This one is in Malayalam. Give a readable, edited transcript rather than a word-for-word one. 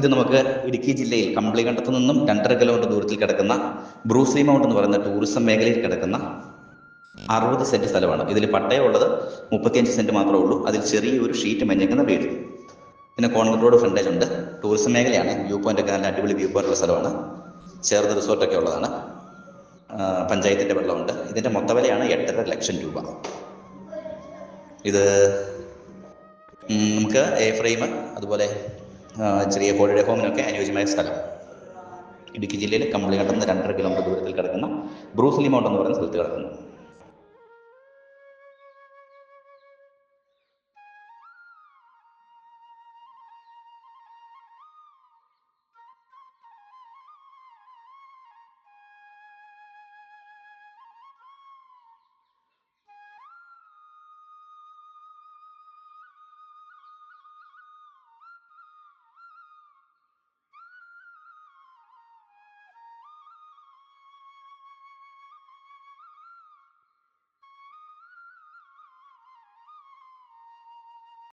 ഇത് നമുക്ക് ഇടുക്കി ജില്ലയിൽ കമ്പളികണ്ടത്തു നിന്നും 2.5 കിലോമീറ്റർ ദൂരത്തിൽ കിടക്കുന്ന ബ്രൂസ്ലി മൗണ്ട് എന്ന് പറയുന്ന ടൂറിസം മേഖലയിൽ കിടക്കുന്ന 60 സെന്റ് സ്ഥലമാണ്. ഇതിൽ പട്ടയമുള്ളത് 35 സെന്റ് മാത്രമേ ഉള്ളൂ. അതിൽ ചെറിയൊരു ഷീറ്റ് മഞ്ഞക്കുന്ന വീട്. പിന്നെ കോൺക്രീറ്റ് റോഡ് ഫ്രണ്ടേജ് ഉണ്ട്. ടൂറിസം മേഖലയാണ്. വ്യൂ പോയിന്റ് ഒക്കെ നല്ല അടിപൊളി വ്യൂ പോയിന്റ് ഉള്ള സ്ഥലമാണ്. ചേർന്ന് റിസോർട്ടൊക്കെ ഉള്ളതാണ്. പഞ്ചായത്തിന്റെ വെള്ളമുണ്ട്. ഇതിന്റെ മൊത്തവിലയാണ് 8.5 ലക്ഷം രൂപ. ഇത് നമുക്ക് എ ഫ്രെയിം അതുപോലെ ചെറിയ കോഴിയുടെ ഹോമിനൊക്കെ അനുയോജ്യമായ സ്ഥലം. ഇടുക്കി ജില്ലയിൽ കമ്പളികണ്ടത്ത് നിന്ന് 2.5 കിലോമീറ്റർ ദൂരത്തിൽ കിടക്കുന്ന ബ്രൂസ്ലി മൗണ്ട് എന്ന് പറയുന്ന സ്ഥലത്ത് കിടക്കുന്നു.